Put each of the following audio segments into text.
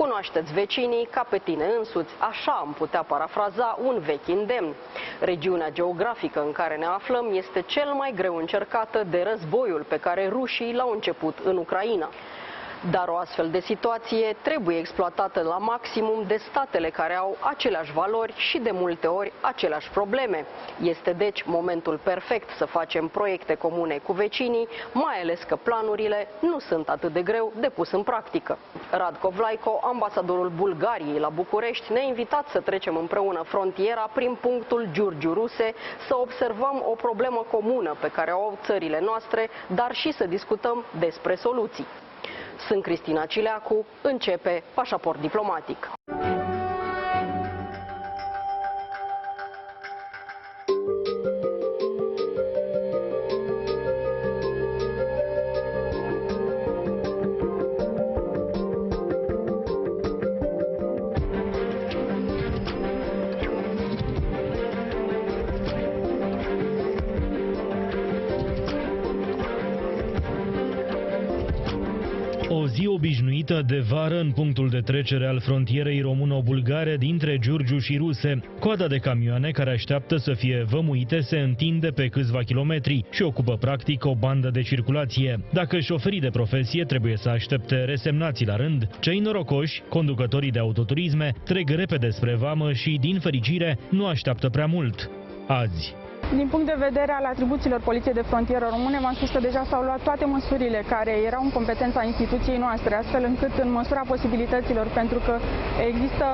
Cunoașteți vecinii ca pe tine însuți, așa am putea parafraza un vechi îndemn. Regiunea geografică în care ne aflăm este cel mai greu încercată de războiul pe care rușii l-au început în Ucraina. Dar o astfel de situație trebuie exploatată la maximum de statele care au aceleași valori și de multe ori aceleași probleme. Este deci momentul perfect să facem proiecte comune cu vecinii, mai ales că planurile nu sunt atât de greu de pus în practică. Radko Vlaykov, ambasadorul Bulgariei la București, ne-a invitat să trecem împreună frontiera prin punctul Giurgiu-Ruse, să observăm o problemă comună pe care o au țările noastre, dar și să discutăm despre soluții. Sunt Cristina Cileacu, începe Pașaport Diplomatic. O zi obișnuită de vară în punctul de trecere al frontierei româno-bulgare dintre Giurgiu și Ruse. Coada de camioane care așteaptă să fie vămuite se întinde pe câțiva kilometri și ocupă practic o bandă de circulație. Dacă șoferii de profesie trebuie să aștepte resemnații la rând, cei norocoși, conducătorii de autoturisme, trec repede spre vamă și, din fericire, nu așteaptă prea mult. Azi. Din punct de vedere al atribuțiilor Poliției de Frontieră Române, v-am spus că deja s-au luat toate măsurile care erau în competența instituției noastre, astfel încât, în măsura posibilităților, pentru că există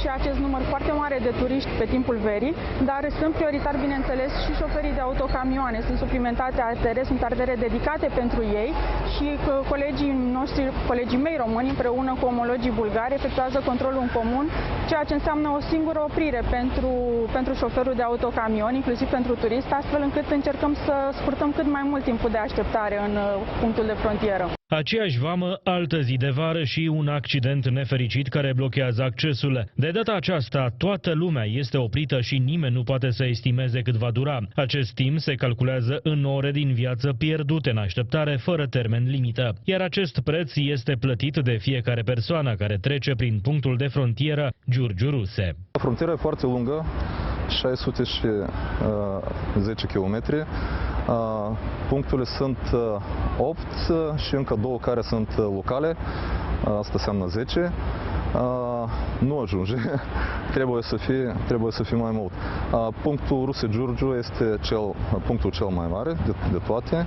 și acest număr foarte mare de turiști pe timpul verii, dar sunt prioritari, bineînțeles, și șoferii de autocamioane. Sunt suplimentate artere, sunt artere dedicate pentru ei și colegii noștri, colegii mei români, împreună cu omologii bulgari, efectuează controlul în comun, ceea ce înseamnă o singură oprire pentru șoferul de autocamion, inclusiv pentru turist, astfel încât încercăm să scurtăm cât mai mult timpul de așteptare în punctul de frontieră. Aceeași vamă, altă zi de vară și un accident nefericit care blochează accesul. De data aceasta, toată lumea este oprită și nimeni nu poate să estimeze cât va dura. Acest timp se calculează în ore din viață pierdute în așteptare, fără termen limită. Iar acest preț este plătit de fiecare persoană care trece prin punctul de frontieră Giurgiu-Ruse. Frontiera e foarte lungă, 610 km. Punctele sunt 8 și încă 2 care sunt locale, asta înseamnă 10. Nu ajunge, trebuie să fie mai mult. Punctul Ruse-Giurgiu este punctul cel mai mare de toate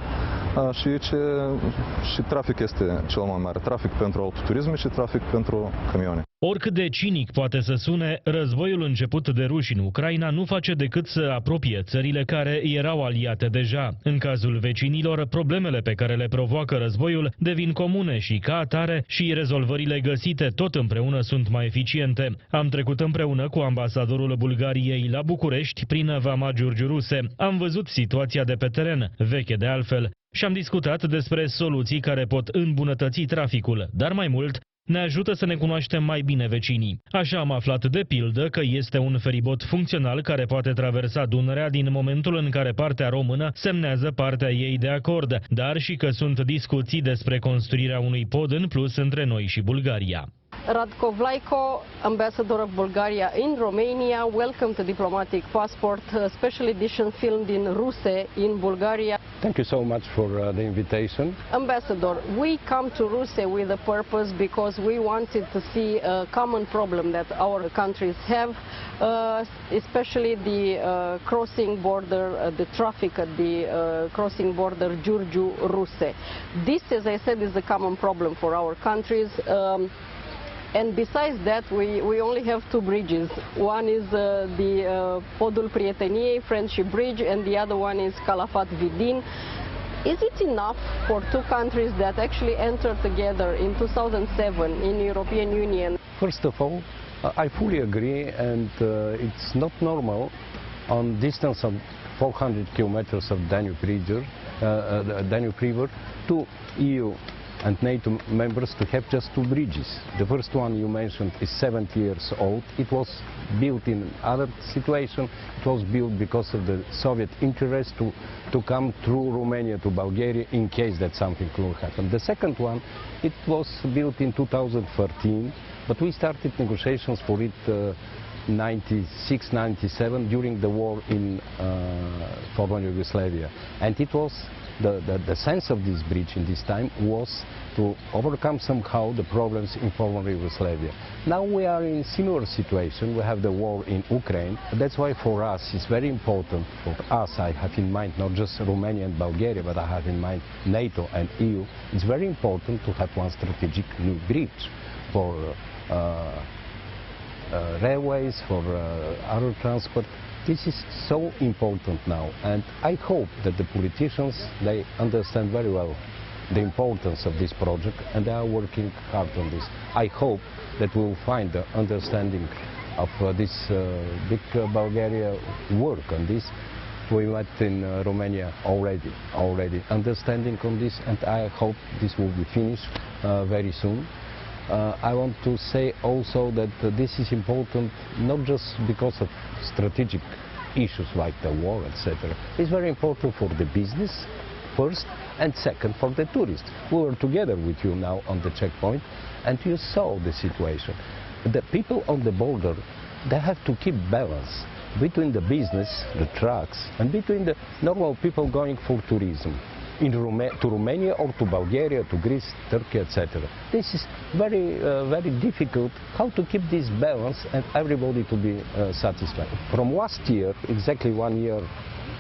și trafic este cel mai mare. Trafic pentru autoturisme și trafic pentru camioane. Oricât de cinic poate să sune, războiul început de ruși în Ucraina nu face decât să apropie țările care erau aliate deja. În cazul vecinilor, problemele pe care le provoacă războiul devin comune și, ca atare, și rezolvările găsite tot împreună sunt mai eficiente. Am trecut împreună cu ambasadorul Bulgariei la București prin vama Giurgiu-Ruse. Am văzut situația de pe teren, veche de altfel, și am discutat despre soluții care pot îmbunătăți traficul, dar mai mult, ne ajută să ne cunoaștem mai bine vecinii. Așa am aflat de pildă că este un feribot funcțional care poate traversa Dunărea din momentul în care partea română semnează partea ei de acord, dar și că sunt discuții despre construirea unui pod în plus între noi și Bulgaria. Radko Vlaykov, Ambassador of Bulgaria in Romania, welcome to Diplomatic Passport, special edition filmed in Ruse in Bulgaria. Thank you so much for the invitation. Ambassador, we come to Ruse with a purpose because we wanted to see a common problem that our countries have, especially the crossing border, the traffic at the crossing border Giurgiu-Ruse. This, as I said, is a common problem for our countries. And besides that, we only have 2 bridges. One is the Podul Prieteniei, Friendship Bridge, and the other one is Calafat-Vidin. Is it enough for 2 countries that actually entered together in 2007 in the European Union? First of all, I fully agree, and it's not normal on distance of 400 kilometers of Danube River to EU and NATO members to have just 2 bridges. The first one you mentioned is 70 years old. It was built in other situation. It was built because of the Soviet interest to come through Romania to Bulgaria in case that something could happen. The second one, it was built in 2013, but we started negotiations for it 96-97 during the war in former Yugoslavia, and it was the sense of this bridge in this time was to overcome somehow the problems in former Yugoslavia. Now we are in a similar situation. We have the war in Ukraine. That's why for us it's very important, for us I have in mind not just Romania and Bulgaria, but I have in mind NATO and EU. It's very important to have one strategic new bridge for railways, for other transport. This is so important now, and I hope that the politicians, they understand very well the importance of this project, and they are working hard on this. I hope that we will find the understanding of this big Bulgaria work on this. We met in Romania already understanding on this, and I hope this will be finished very soon. I want to say also that this is important not just because of strategic issues like the war, etc. It's very important for the business first, and second for the tourists. We were together with you now on the checkpoint, and you saw the situation. The people on the border, they have to keep balance between the business, the trucks, and between the normal people going for tourism. To Romania or to Bulgaria, to Greece, Turkey, etc. This is very difficult, how to keep this balance and everybody to be satisfied. From last year, exactly 1 year,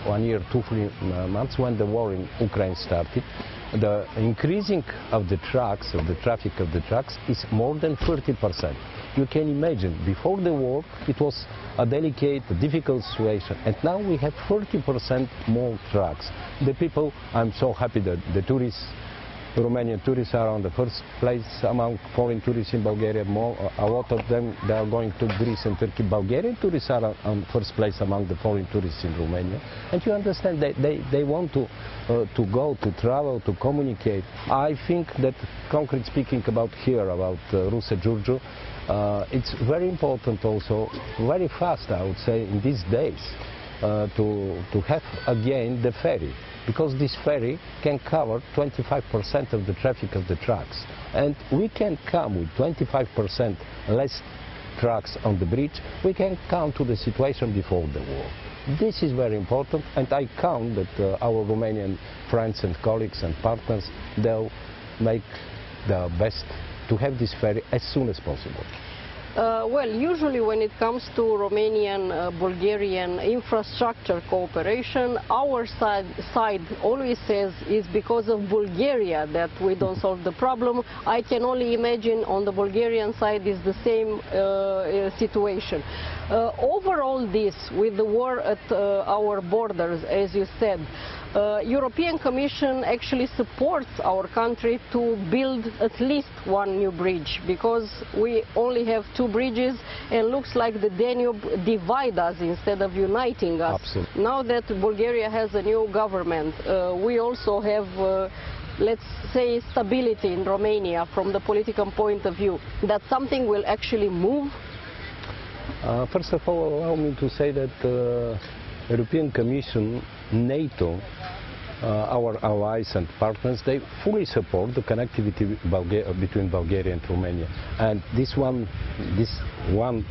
2-3 months, when the war in Ukraine started, the increasing of the trucks, of the traffic of the trucks, is more than 30%. You can imagine, before the war, it was a delicate, difficult situation, and now we have 30% more trucks. The people, I'm so happy that the tourists, Romanian tourists are on the first place among foreign tourists in Bulgaria. A lot of them, they are going to Greece and Turkey. Bulgarian tourists are on first place among the foreign tourists in Romania. And you understand, they want to go, to travel, to communicate. I think that, concrete speaking about here, about Ruse, Giurgiu, it's very important also, very fast I would say in these days, to have again the ferry, because this ferry can cover 25% of the traffic of the trucks, and we can come with 25% less trucks on the bridge. We can come to the situation before the war. This is very important, and I count that our Romanian friends and colleagues and partners, they'll make their best to have this ferry as soon as possible. Well, usually when it comes to Romanian-Bulgarian infrastructure cooperation, our side always says it's because of Bulgaria that we don't solve the problem. I can only imagine on the Bulgarian side is the same situation. Overall this, with the war at our borders, as you said, European Commission actually supports our country to build at least one new bridge, because we only have 2 bridges and looks like the Danube divides us instead of uniting us. Absolutely. Now that Bulgaria has a new government, we also have let's say stability in Romania from the political point of view. That something will actually move? First of all, allow me to say that European Commission, NATO, our allies and partners, they fully support the connectivity between Bulgaria and Romania. And this one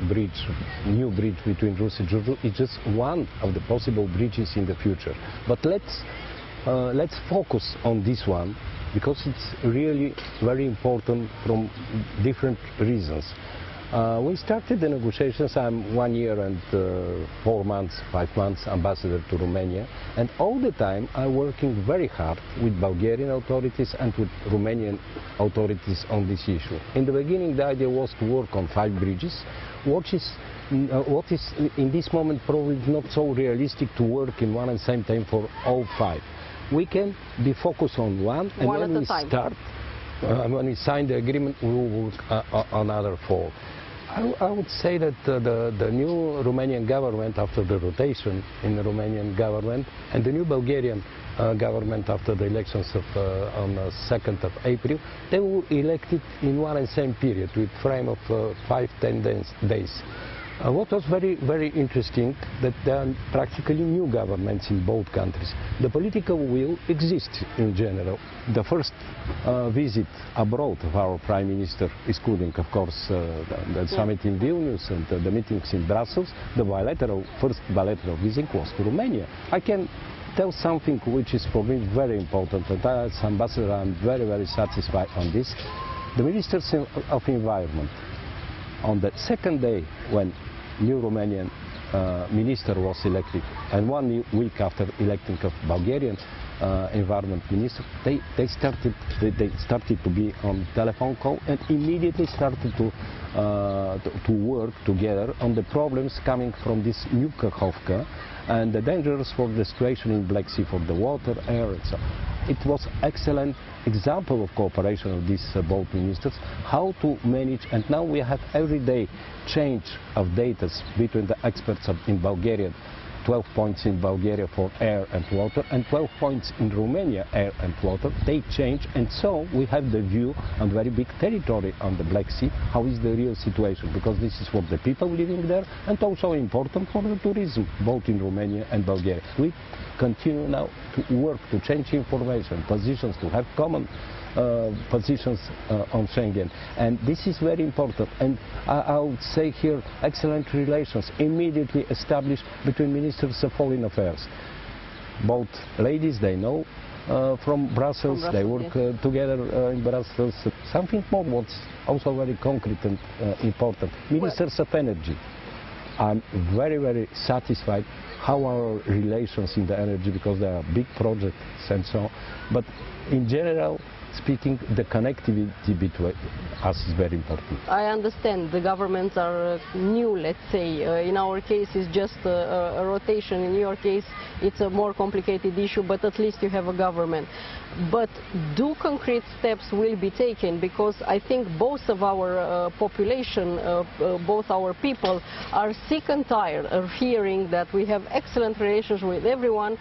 bridge, new bridge between Ruse and Giurgiu, is just one of the possible bridges in the future. But let's focus on this one, because it's really very important from different reasons. We started the negotiations. I'm 1 year and 4 months, 5 months ambassador to Romania, and all the time I'm working very hard with Bulgarian authorities and with Romanian authorities on this issue. In the beginning, the idea was to work on 5 bridges, what is in this moment probably not so realistic to work in one and same time for all 5. We can be focused on one, and when we start, when we sign the agreement, we will work on other 4. I would say that the new Romanian government, after the rotation in the Romanian government, and the new Bulgarian government after the elections on the 2nd of April, they were elected in one and same period with frame of 5-10 days. What was very, very interesting, that there are practically new governments in both countries. The political will exists in general. The first visit abroad of our Prime Minister, excluding, of course, the summit in Vilnius and the meetings in Brussels, the first bilateral visit was to Romania. I can tell something which is for me very important, and as ambassador I'm very, very satisfied on this. The Ministers of Environment, on the second day when new Romanian minister was elected, and 1 week after electing of Bulgarian environment minister, they started to be on telephone call and immediately started to work together on the problems coming from this new Kakhovka and the dangers for the situation in Black Sea for the water, air, etc. It was excellent example of cooperation of these both ministers, how to manage, and now we have every day change of data between the experts in Bulgaria, 12 points in Bulgaria for air and water, and 12 points in Romania, air and water. They change, and so we have the view on very big territory on the Black Sea, how is the real situation, because this is for the people living there, and also important for the tourism, both in Romania and Bulgaria. We continue now to work, to change information, positions, to have common positions on Schengen, and this is very important. And I would say here excellent relations immediately established between ministers of foreign affairs. Both ladies, they know from Brussels, they work together in Brussels. Something more what's also very concrete and important, ministers of energy. I'm very, very satisfied how our relations in the energy, because there are big projects and so on, but in general speaking, the connectivity between us is very important. I understand the governments are new, let's say. In our case, it's just a rotation. In your case, it's a more complicated issue, but at least you have a government. But do concrete steps will be taken? Because I think both of our population, both our people, are sick and tired of hearing that we have excellent relations with everyone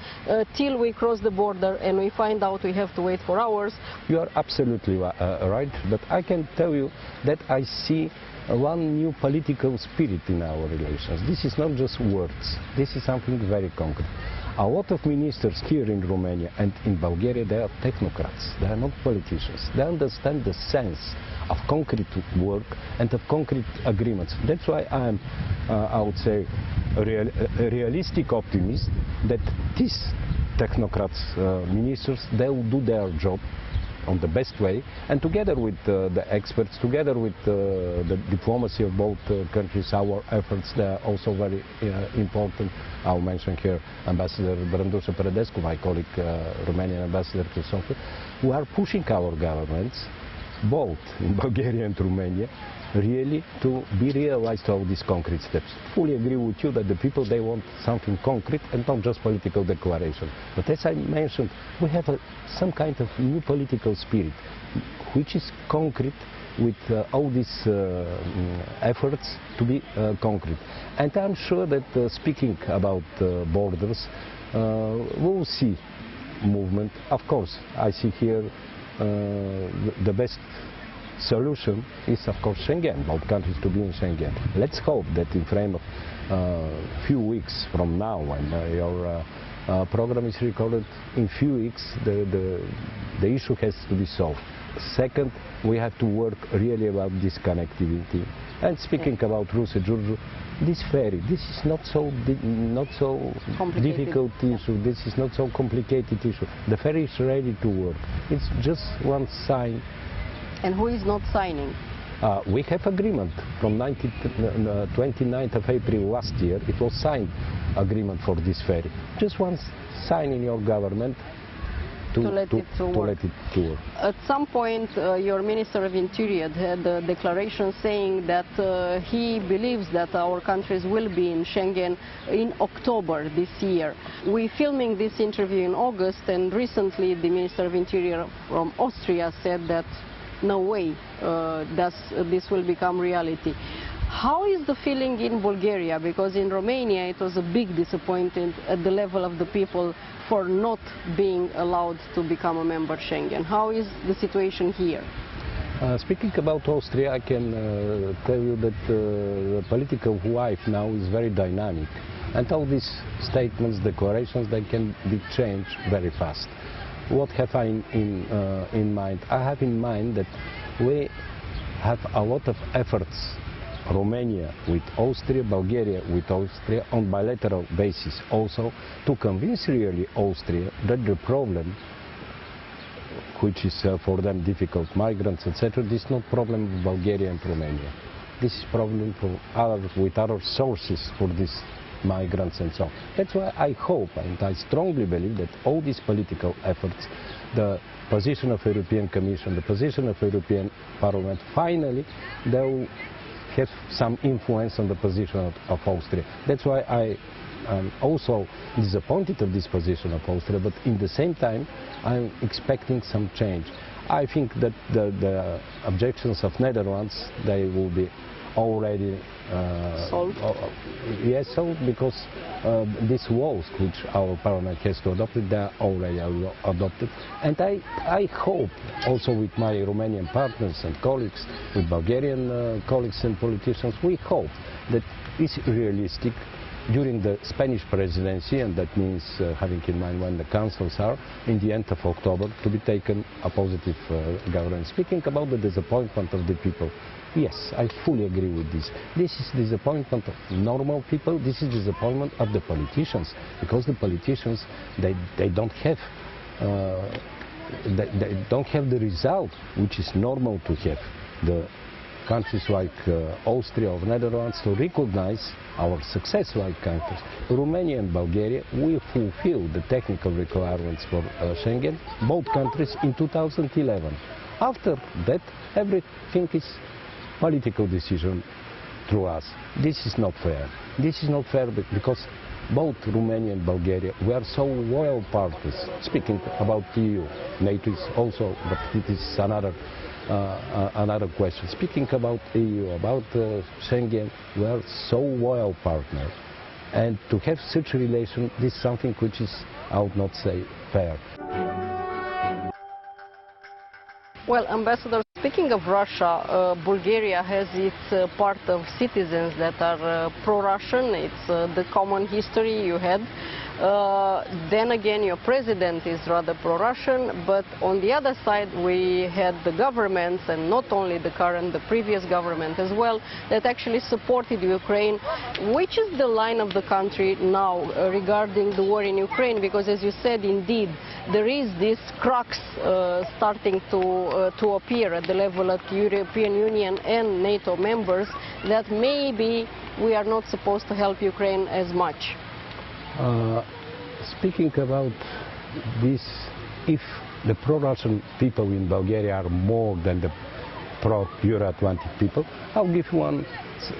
till we cross the border and we find out we have to wait for hours. You are absolutely right, but I can tell you that I see one new political spirit in our relations. This is not just words, this is something very concrete. A lot of ministers here in Romania and in Bulgaria, they are technocrats, they are not politicians. They understand the sense of concrete work and of concrete agreements. That's why I am, I would say, a realistic optimist that these technocrats, ministers, they will do their job on the best way, and together with the experts, together with the diplomacy of both countries, our efforts, they are also very important. I'll mention here Ambassador Brânduș Prădescu, my colleague, Romanian ambassador to Sofia, who are pushing our governments, both in Bulgaria and Romania, really to be realized all these concrete steps. Fully agree with you that the people, they want something concrete and not just political declaration. But as I mentioned, we have some kind of new political spirit, which is concrete with all these efforts to be concrete. And I'm sure that speaking about borders, we will see movement. Of course, I see here the best solution is, of course, Schengen, both countries to be in Schengen. Let's hope that in frame of few weeks from now, when your program is recorded, in few weeks the issue has to be solved. Second, we have to work really about this connectivity. And speaking about Ruse, Giurgiu, this ferry, this is not so difficult issue, this is not so complicated issue. The ferry is ready to work. It's just one sign. And who is not signing? We have agreement from 29th of April last year. It was signed agreement for this ferry. Just one sign in your government to let it work. At some point, your Minister of Interior had a declaration saying that he believes that our countries will be in Schengen in October this year. We're filming this interview in August, and recently the Minister of Interior from Austria said that no way this will become reality. How is the feeling in Bulgaria? Because in Romania it was a big disappointment at the level of the people for not being allowed to become a member of Schengen. How is the situation here? Speaking about Austria, I can tell you that the political life now is very dynamic. And all these statements, declarations, they can be changed very fast. What have I in mind? I have in mind that we have a lot of efforts, Romania with Austria, Bulgaria with Austria, on bilateral basis also, to convince really Austria that the problem, which is for them difficult, migrants, etc., this is not problem of Bulgaria and Romania. This is problem with other sources for these migrants and so on. That's why I hope and I strongly believe that all these political efforts, the position of European Commission, the position of European Parliament, finally they will have some influence on the position of Austria. That's why I am also disappointed of this position of Austria, but in the same time I'm expecting some change. I think that the objections of Netherlands, they will be already solved? Yes, solved, because these laws which our parliament has to adopt, they are already adopted. And I hope also with my Romanian partners and colleagues, with Bulgarian colleagues and politicians, we hope that it's realistic during the Spanish presidency, and that means having in mind when the councils are, in the end of October, to be taken a positive governance. Speaking about the disappointment of the people, yes, I fully agree with this. This is disappointment of normal people, this is disappointment of the politicians, because the politicians, they don't have the result which is normal to have. The countries like Austria or Netherlands to recognize our success like countries. Romania and Bulgaria will fulfill the technical requirements for Schengen, both countries, in 2011. After that, everything is political decision through us. This is not fair. This is not fair because both Romania and Bulgaria were so loyal partners. Speaking about EU, NATO is also, but it is another question. Speaking about EU, about Schengen, we are so loyal partners. And to have such a relation, this is something which is, I would not say, fair. Well, Ambassador, speaking of Russia, Bulgaria has its part of citizens that are pro-Russian. It's the common history you had. Then again, your president is rather pro-Russian, but on the other side we had the governments, and not only the current, the previous government as well, that actually supported Ukraine. Which is the line of the country now regarding the war in Ukraine? Because as you said, indeed, there is this crux starting to appear at the level of the European Union and NATO members, that maybe we are not supposed to help Ukraine as much. Speaking about this, if the pro-Russian people in Bulgaria are more than the pro-Euro-Atlantic people, I'll give one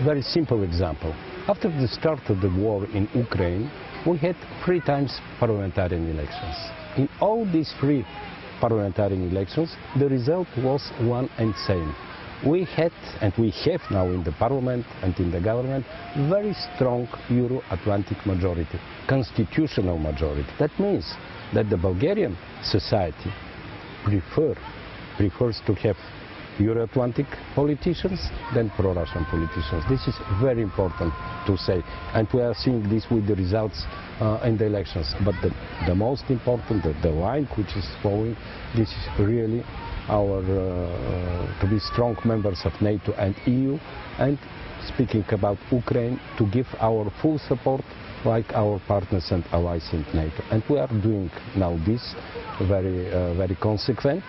very simple example. After the start of the war in Ukraine, we had 3 times parliamentary elections. In all these 3 parliamentary elections, the result was one and same. We had, and we have now in the parliament and in the government, very strong Euro-Atlantic majority, constitutional majority. That means that the Bulgarian society prefers to have Euro-Atlantic politicians than pro-Russian politicians. This is very important to say, and we are seeing this with the results in the elections. But the most important, the line which is following, this is really our to be strong members of NATO and EU, and speaking about Ukraine, to give our full support like our partners and allies in NATO. And we are doing now this very consequent,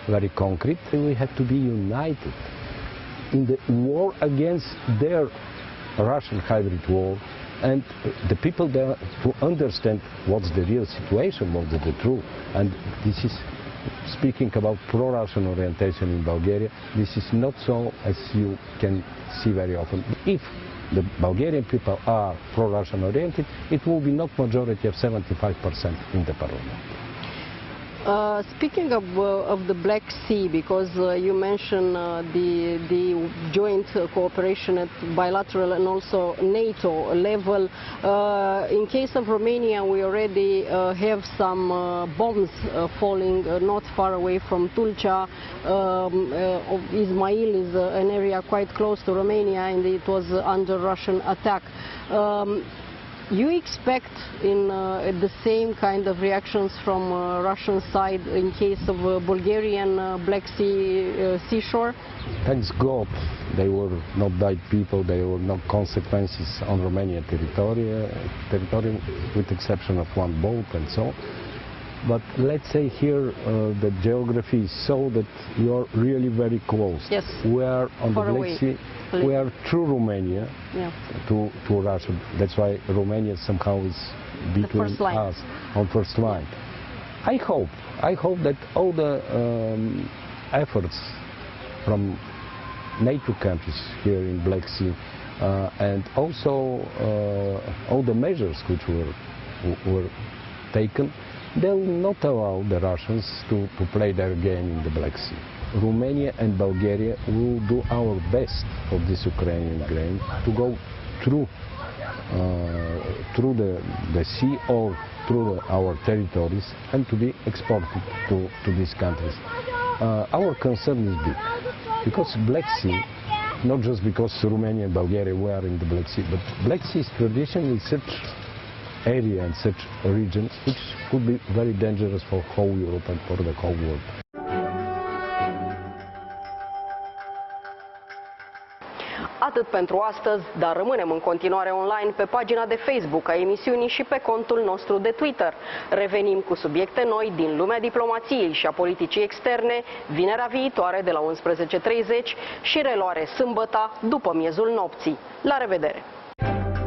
very concrete. We have to be united in the war against their Russian hybrid war, and the people there to understand what's the real situation, what's the truth. And this is, speaking about pro-Russian orientation in Bulgaria, this is not so as you can see very often. If the Bulgarian people are pro-Russian oriented, it will be not majority of 75% in the parliament. Speaking of the Black Sea, because you mentioned the joint cooperation at bilateral and also NATO level, in case of Romania we already have some bombs falling not far away from Tulcea. Ismail is an area quite close to Romania and it was under Russian attack. You expect the same kind of reactions from Russian side in case of Bulgarian Black Sea seashore? Thanks God, they were not died people, there were no consequences on Romanian territory with exception of one boat and so on. But let's say here the geography is so that you are really very close. Yes. We are on the Black Sea. We are through Romania to Russia. That's why Romania somehow is between us on first line. I hope that all the efforts from NATO countries here in Black Sea and also all the measures which were taken, they will not allow the Russians to play their game in the Black Sea. Romania and Bulgaria will do our best for this Ukrainian grain to go through the sea or through our territories and to be exported to these countries. Our concern is big because Black Sea, not just because Romania and Bulgaria were in the Black Sea, but Black Sea is traditionally such area and such a region which could be very dangerous for whole Europe and for the whole world. Atât pentru astăzi, dar rămânem în continuare online pe pagina de Facebook a emisiunii și pe contul nostru de Twitter. Revenim cu subiecte noi din lumea diplomației și a politicii externe, vinerea viitoare de la 11:30 și reluare sâmbăta după miezul nopții. La revedere!